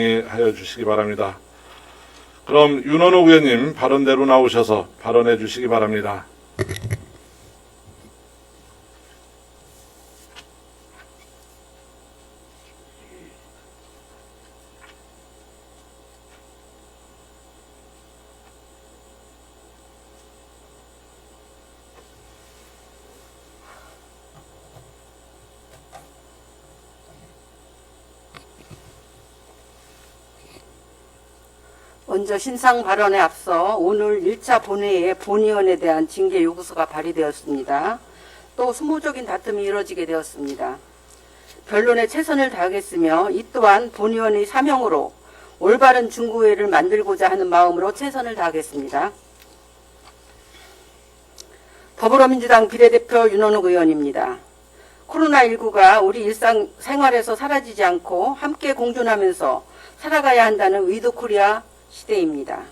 하여 주시기 바랍니다. 그럼 윤원욱 의원님 발언대로 나오셔서 발언해 주시기 바랍니다. 먼저 신상 발언에 앞서 오늘 1차 본회의에 본의원에 대한 징계 요구서가 발의되었습니다. 또 소모적인 다툼이 이뤄지게 되었습니다. 변론에 최선을 다하겠으며 이 또한 본의원의 사명으로 올바른 중구회를 만들고자 하는 마음으로 최선을 다하겠습니다. 더불어민주당 비례대표 윤원욱 의원입니다. 코로나19가 우리 일상생활에서 사라지지 않고 함께 공존하면서 살아가야 한다는 위드코리아 시대입니다.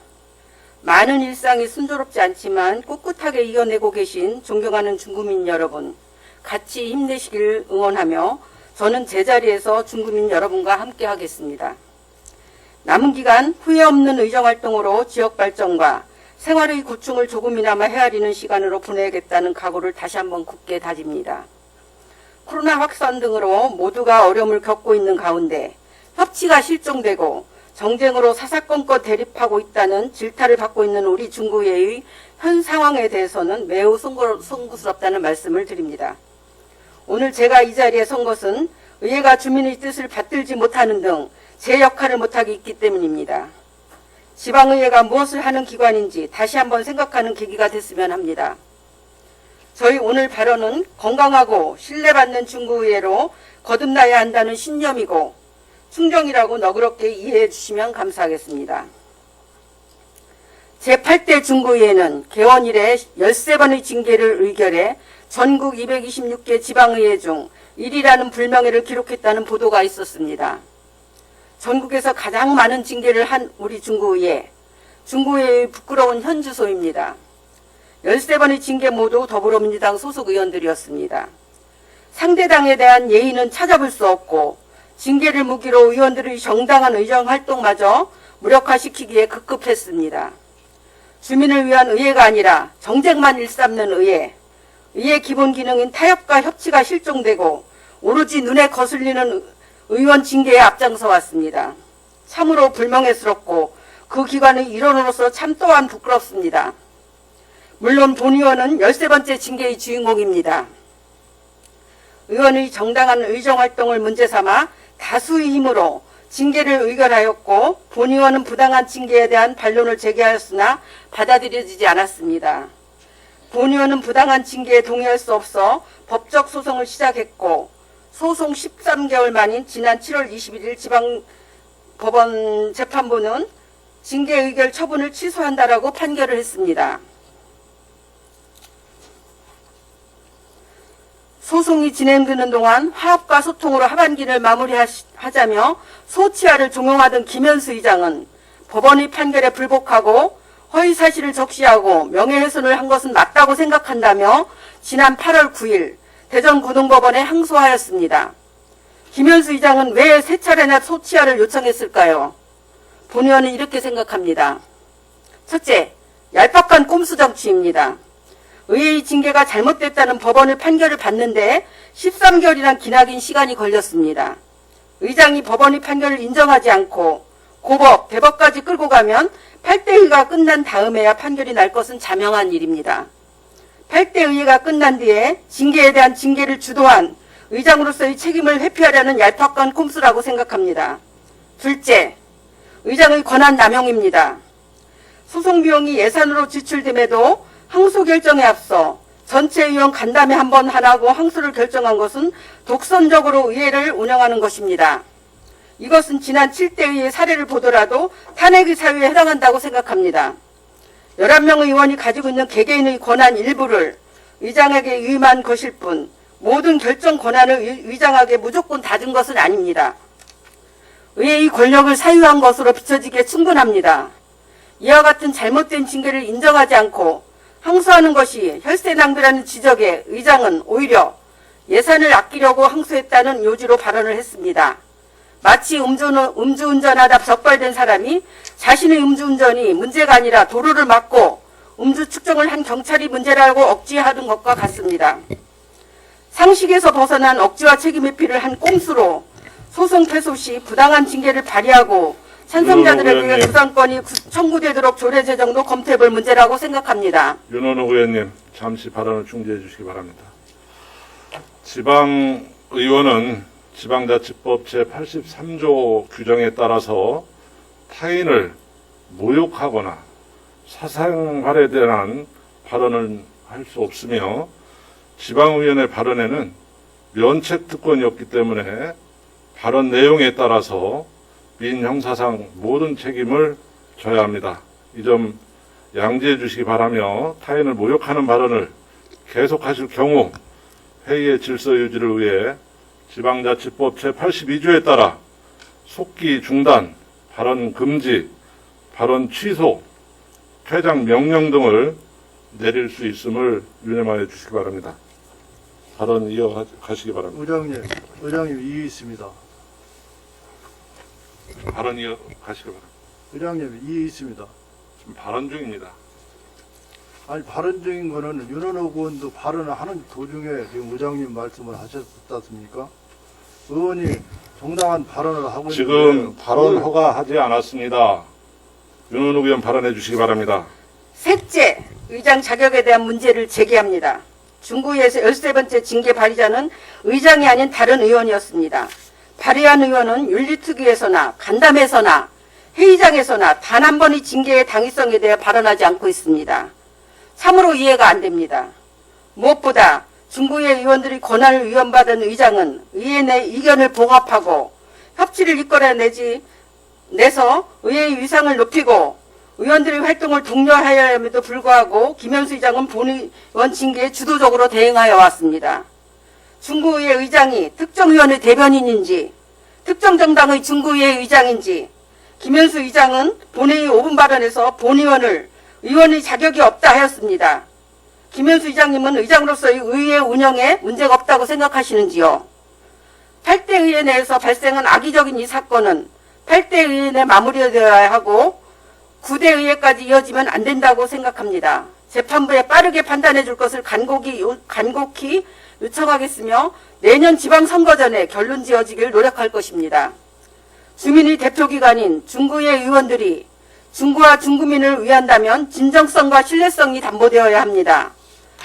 많은 일상이 순조롭지 않지만 꿋꿋하게 이겨내고 계신 존경하는 중구민 여러분, 같이 힘내시길 응원하며 저는 제자리에서 중구민 여러분과 함께 하겠습니다. 남은 기간 후회 없는 의정활동으로 지역 발전과 생활의 고충을 조금이나마 헤아리는 시간으로 보내야겠다는 각오를 다시 한번 굳게 다집니다. 코로나 확산 등으로 모두가 어려움을 겪고 있는 가운데 협치가 실종되고 정쟁으로 사사건건 대립하고 있다는 질타를 받고 있는 우리 중구회의 현 상황에 대해서는 매우 송구스럽다는 말씀을 드립니다. 오늘 제가 이 자리에 선 것은 의회가 주민의 뜻을 받들지 못하는 등 제 역할을 못하기 있기 때문입니다. 지방의회가 무엇을 하는 기관인지 다시 한번 생각하는 계기가 됐으면 합니다. 저희 오늘 발언은 건강하고 신뢰받는 중구의회로 거듭나야 한다는 신념이고 충정이라고 너그럽게 이해해 주시면 감사하겠습니다. 제8대 중구의회는 개원 이래 13번의 징계를 의결해 전국 226개 지방의회 중 1위라는 불명예를 기록했다는 보도가 있었습니다. 전국에서 가장 많은 징계를 한 우리 중구의회, 중구의회의 부끄러운 현 주소입니다. 13번의 징계 모두 더불어민주당 소속 의원들이었습니다. 상대당에 대한 예의는 찾아볼 수 없고 징계를 무기로 의원들의 정당한 의정활동마저 무력화시키기에 급급했습니다. 주민을 위한 의회가 아니라 정쟁만 일삼는 의회, 의회 기본 기능인 타협과 협치가 실종되고 오로지 눈에 거슬리는 의원 징계에 앞장서 왔습니다. 참으로 불명예스럽고 그 기관의 일원으로서 참 또한 부끄럽습니다. 물론 본의원은 13번째 징계의 주인공입니다. 의원의 정당한 의정활동을 문제 삼아 다수의 힘으로 징계를 의결하였고 본의원은 부당한 징계에 대한 반론을 제기하였으나 받아들여지지 않았습니다. 본의원은 부당한 징계에 동의할 수 없어 법적 소송을 시작했고 소송 13개월 만인 지난 7월 21일 지방법원 재판부는 징계 의결 처분을 취소한다라고 판결을 했습니다. 소송이 진행되는 동안 화합과 소통으로 하반기를 마무리하자며 소치하를 종용하던 김현수 의장은 법원의 판결에 불복하고 허위사실을 적시하고 명예훼손을 한 것은 맞다고 생각한다며 지난 8월 9일 대전고등법원에 항소하였습니다. 김현수 의장은 왜 세 차례나 소치하를 요청했을까요? 본의원은 이렇게 생각합니다. 첫째, 얄팍한 꼼수 정치입니다. 의회의 징계가 잘못됐다는 법원의 판결을 받는데 13개월이란 기나긴 시간이 걸렸습니다. 의장이 법원의 판결을 인정하지 않고 고법, 대법까지 끌고 가면 8대2가 끝난 다음에야 판결이 날 것은 자명한 일입니다. 8대 의회가 끝난 뒤에 징계에 대한 징계를 주도한 의장으로서의 책임을 회피하려는 얄팍한 꼼수라고 생각합니다. 둘째, 의장의 권한 남용입니다. 소송 비용이 예산으로 지출됨에도 항소 결정에 앞서 전체 의원 간담회 한 번 하라고 항소를 결정한 것은 독선적으로 의회를 운영하는 것입니다. 이것은 지난 7대 의회 사례를 보더라도 탄핵의 사유에 해당한다고 생각합니다. 11명의 의원이 가지고 있는 개개인의 권한 일부를 의장에게 위임한 것일 뿐 모든 결정 권한을 의장에게 무조건 다 준 것은 아닙니다. 의회의 권력을 사유한 것으로 비춰지기에 충분합니다. 이와 같은 잘못된 징계를 인정하지 않고 항소하는 것이 혈세 낭비라는 지적에 의장은 오히려 예산을 아끼려고 항소했다는 요지로 발언을 했습니다. 마치 음주운전하다 적발된 사람이 자신의 음주운전이 문제가 아니라 도로를 막고 음주 측정을 한 경찰이 문제라고 억지하는 것과 같습니다. 상식에서 벗어난 억지와 책임 회피를 한 꼼수로 소송 패소 시 부당한 징계를 발휘하고 찬성자들에게 의원님. 구상권이 청구되도록 조례 제정도 검토해볼 문제라고 생각합니다. 윤원호 의원님, 잠시 발언을 중지해 주시기 바랍니다. 지방의원은 지방자치법 제83조 규정에 따라서 타인을 모욕하거나 사생활에 대한 발언을 할 수 없으며 지방의원의 발언에는 면책특권이 없기 때문에 발언 내용에 따라서 민형사상 모든 책임을 져야 합니다. 이 점 양지해 주시기 바라며 타인을 모욕하는 발언을 계속하실 경우 회의의 질서 유지를 위해 지방자치법 제82조에 따라 속기 중단, 발언 금지, 발언 취소, 퇴장 명령 등을 내릴 수 있음을 유념하여 주시기 바랍니다. 발언 이어가시기 바랍니다. 의장님 이의 있습니다. 발언 이어가시기 바랍니다. 의장님 이의 있습니다. 지금 발언 중입니다. 아니 발언 중인 거는 윤원호 의원도 발언을 하는 도중에 지금 의장님 말씀을 하셨지 않습니까? 의원이 정당한 발언을 하고 지금 있는데 발언 허가하지 않았습니다. 윤원호 의원 발언해 주시기 바랍니다. 셋째, 의장 자격에 대한 문제를 제기합니다. 중구에서 13번째 징계 발의자는 의장이 아닌 다른 의원이었습니다. 발의한 의원은 윤리특위에서나 간담회에서나 회의장에서나 단 한 번의 징계의 당위성에 대해 발언하지 않고 있습니다. 참으로 이해가 안 됩니다. 무엇보다 중구의 의원들이 권한을 위헌받은 의장은 의회 내 이견을 봉합하고 협치를 내서 의회의 위상을 높이고 의원들의 활동을 독려하여야 함에도 불구하고 김현수 의장은 본의원 징계에 주도적으로 대응하여 왔습니다. 중구의회 의장이 특정 의원의 대변인인지 특정 정당의 중구의회 의장인지 김현수 의장은 본회의 5분 발언에서 본의원을 의원의 자격이 없다 하였습니다. 김현수 의장님은 의장으로서의 의회 운영에 문제가 없다고 생각하시는지요? 8대 의회 내에서 발생한 악의적인 이 사건은 8대 의회 내 마무리되어야 하고 9대 의회까지 이어지면 안 된다고 생각합니다. 재판부에 빠르게 판단해 줄 것을 간곡히 요청하겠으며 내년 지방선거 전에 결론 지어지길 노력할 것입니다. 주민의 대표기관인 중구의 의원들이 중구와 중구민을 위한다면 진정성과 신뢰성이 담보되어야 합니다.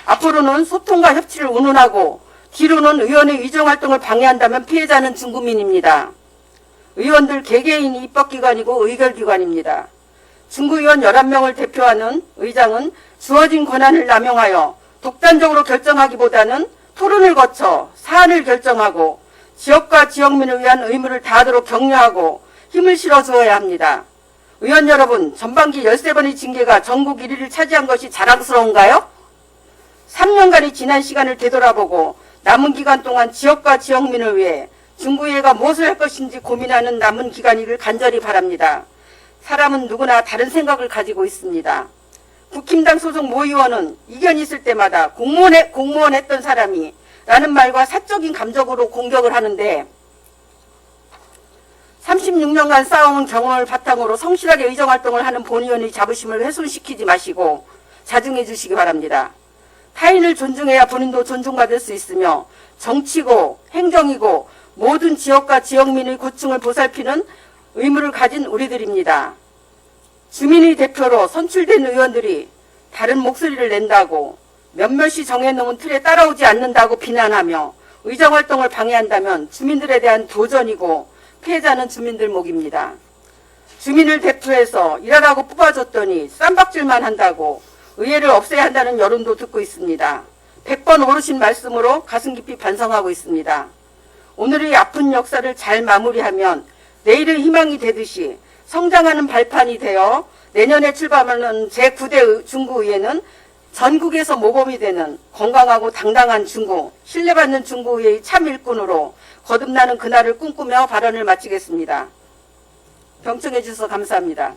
앞으로는 소통과 협치를 운운하고 뒤로는 의원의 위정활동을 방해한다면 피해자는 중구민입니다. 의원들 개개인이 입법기관이고 의결기관입니다. 중구의원 11명을 대표하는 의장은 주어진 권한을 남용하여 독단적으로 결정하기보다는 토론을 거쳐 사안을 결정하고 지역과 지역민을 위한 의무를 다하도록 격려하고 힘을 실어주어야 합니다. 의원 여러분, 전반기 13번의 징계가 전국 1위를 차지한 것이 자랑스러운가요? 3년간의 지난 시간을 되돌아보고 남은 기간 동안 지역과 지역민을 위해 중구의회가 무엇을 할 것인지 고민하는 남은 기간이길 간절히 바랍니다. 사람은 누구나 다른 생각을 가지고 있습니다. 국힘당 소속 모 의원은 이견이 있을 때마다 공무원 했던 사람이 라는 말과 사적인 감정으로 공격을 하는데 36년간 쌓아온 경험을 바탕으로 성실하게 의정활동을 하는 본의원의 자부심을 훼손시키지 마시고 자중해 주시기 바랍니다. 타인을 존중해야 본인도 존중받을 수 있으며 정치고 행정이고 모든 지역과 지역민의 고충을 보살피는 의무를 가진 우리들입니다. 주민의 대표로 선출된 의원들이 다른 목소리를 낸다고 몇몇이 정해놓은 틀에 따라오지 않는다고 비난하며 의정활동을 방해한다면 주민들에 대한 도전이고 피해자는 주민들 목입니다. 주민을 대표해서 일하라고 뽑아줬더니 쌈박질만 한다고 의회를 없애야 한다는 여론도 듣고 있습니다. 100번 오르신 말씀으로 가슴 깊이 반성하고 있습니다. 오늘의 아픈 역사를 잘 마무리하면 내일의 희망이 되듯이 성장하는 발판이 되어 내년에 출범하는 제9대 중구의회는 전국에서 모범이 되는 건강하고 당당한 중구, 신뢰받는 중구의회의 참 일꾼으로 거듭나는 그날을 꿈꾸며 발언을 마치겠습니다. 경청해 주셔서 감사합니다.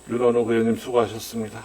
윤원욱 의원님 수고하셨습니다.